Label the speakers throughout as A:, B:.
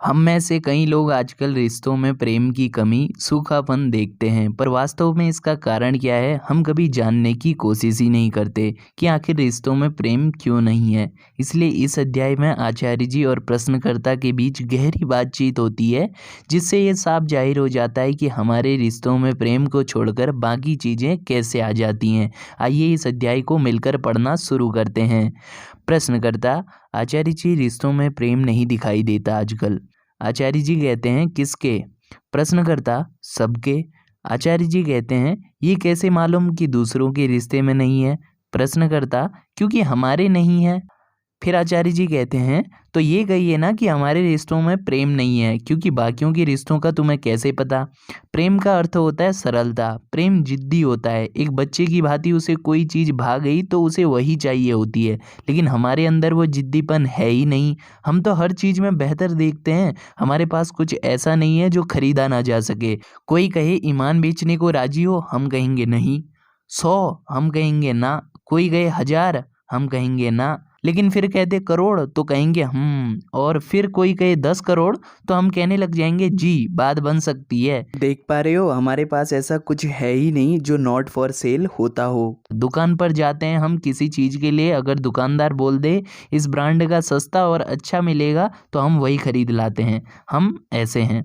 A: हम में से कई लोग आजकल रिश्तों में प्रेम की कमी, सूखापन देखते हैं, पर वास्तव में इसका कारण क्या है, हम कभी जानने की कोशिश ही नहीं करते कि आखिर रिश्तों में प्रेम क्यों नहीं है। इसलिए इस अध्याय में आचार्य जी और प्रश्नकर्ता के बीच गहरी बातचीत होती है, जिससे ये साफ जाहिर हो जाता है कि हमारे रिश्तों में प्रेम को छोड़कर बाकी चीज़ें कैसे आ जाती हैं। आइए इस अध्याय को मिलकर पढ़ना शुरू करते हैं। प्रश्नकर्ता: आचार्य जी, रिश्तों में प्रेम नहीं दिखाई देता आजकल। आचार्य जी कहते हैं, किसके? प्रश्नकर्ता: सबके। आचार्य जी कहते हैं, ये कैसे मालूम कि दूसरों के रिश्ते में नहीं है? प्रश्नकर्ता: क्योंकि हमारे नहीं है। फिर आचार्य जी कहते हैं, तो ये कहिए ना कि हमारे रिश्तों में प्रेम नहीं है, क्योंकि बाकियों के रिश्तों का तुम्हें कैसे पता? प्रेम का अर्थ होता है सरलता। प्रेम जिद्दी होता है। एक बच्चे की भांति उसे कोई चीज़ भा गई तो उसे वही चाहिए होती है, लेकिन हमारे अंदर वो जिद्दीपन है ही नहीं। हम तो हर चीज़ में बेहतर देखते हैं। हमारे पास कुछ ऐसा नहीं है जो खरीदा ना जा सके। कोई कहे ईमान बेचने को राजी हो, हम कहेंगे नहीं। 100, हम कहेंगे ना। कोई कहे 1000, हम कहेंगे ना। लेकिन फिर कहते करोड़ तो कहेंगे और फिर कोई कहे 10 करोड़ तो हम कहने लग जाएंगे जी, बात बन सकती है।
B: देख पा रहे हो, हमारे पास ऐसा कुछ है ही नहीं जो नॉट फॉर सेल होता हो।
A: दुकान पर जाते हैं हम किसी चीज़ के लिए, अगर दुकानदार बोल दे इस ब्रांड का सस्ता और अच्छा मिलेगा तो हम वही खरीद लाते हैं। हम ऐसे हैं।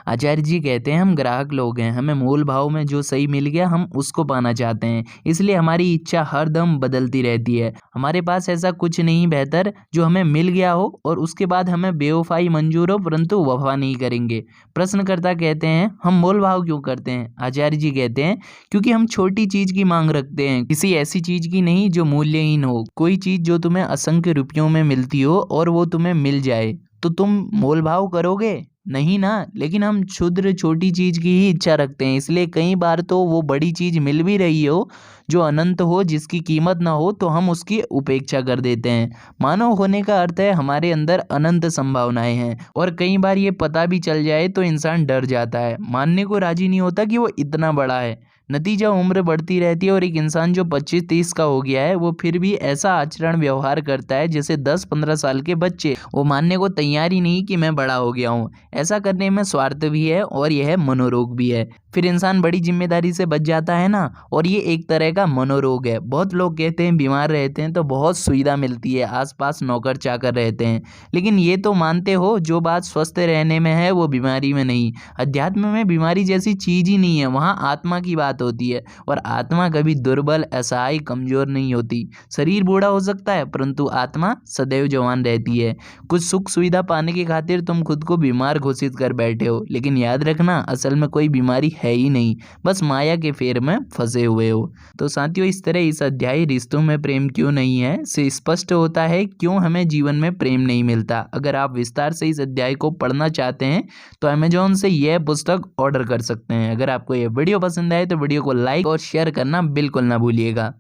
A: आचार्य जी कहते हैं, हम ग्राहक लोग हैं। हमें मोल भाव में जो सही मिल गया हम उसको पाना चाहते हैं, इसलिए हमारी इच्छा हर दम बदलती रहती है। हमारे पास ऐसा कुछ नहीं बेहतर जो हमें मिल गया हो और उसके बाद हमें बेवफाई मंजूर हो, परंतु वफा नहीं करेंगे। प्रश्नकर्ता कहते हैं, हम मोल भाव क्यों करते हैं? आचार्य जी कहते हैं, क्योंकि हम छोटी चीज की मांग रखते हैं, किसी ऐसी चीज की नहीं जो मूल्यहीन हो। कोई चीज जो तुम्हें असंख्य रुपयों में मिलती हो और वो तुम्हें मिल जाए तो तुम मोल भाव करोगे? नहीं ना। लेकिन हम क्षुद्र छोटी चीज की ही इच्छा रखते हैं, इसलिए कई बार तो वो बड़ी चीज मिल भी रही हो जो अनंत हो, जिसकी कीमत ना हो, तो हम उसकी उपेक्षा कर देते हैं। मानव होने का अर्थ है हमारे अंदर अनंत संभावनाएं हैं, और कई बार ये पता भी चल जाए तो इंसान डर जाता है, मानने को राजी नहीं होता कि वो इतना बड़ा है। नतीजा उम्र बढ़ती रहती है और एक इंसान जो 25-30 का हो गया है वो फिर भी ऐसा आचरण व्यवहार करता है जैसे 10-15 साल के बच्चे। वो मानने को तैयार ही नहीं कि मैं बड़ा हो गया हूँ। ऐसा करने में स्वार्थ भी है और यह मनोरोग भी है। फिर इंसान बड़ी जिम्मेदारी से बच जाता है ना, और ये एक तरह का मनोरोग है। बहुत लोग कहते हैं बीमार रहते हैं तो बहुत सुविधा मिलती है, आसपास नौकर चाकर रहते हैं, लेकिन ये तो मानते हो जो बात स्वस्थ रहने में है वो बीमारी में नहीं। अध्यात्म में बीमारी जैसी चीज ही नहीं है, वहाँ आत्मा की बात होती है, और आत्मा कभी दुर्बल, असहाय, कमजोर नहीं होती। शरीर बूढ़ा हो सकता है परंतु आत्मा सदैव जवान रहती है। कुछ सुख सुविधा पाने की खातिर तुम खुद को बीमार घोषित कर बैठे हो, लेकिन याद रखना असल में कोई बीमारी है ही नहीं, बस माया के फेर में फंसे हुए हो। तो साथियों, इस तरह इस अध्याय रिश्तों में प्रेम क्यों नहीं है से स्पष्ट होता है क्यों हमें जीवन में प्रेम नहीं मिलता। अगर आप विस्तार से इस अध्याय को पढ़ना चाहते हैं तो अमेजोन से यह पुस्तक ऑर्डर कर सकते हैं। अगर आपको यह वीडियो पसंद आए तो वीडियो को लाइक और शेयर करना बिल्कुल ना भूलिएगा।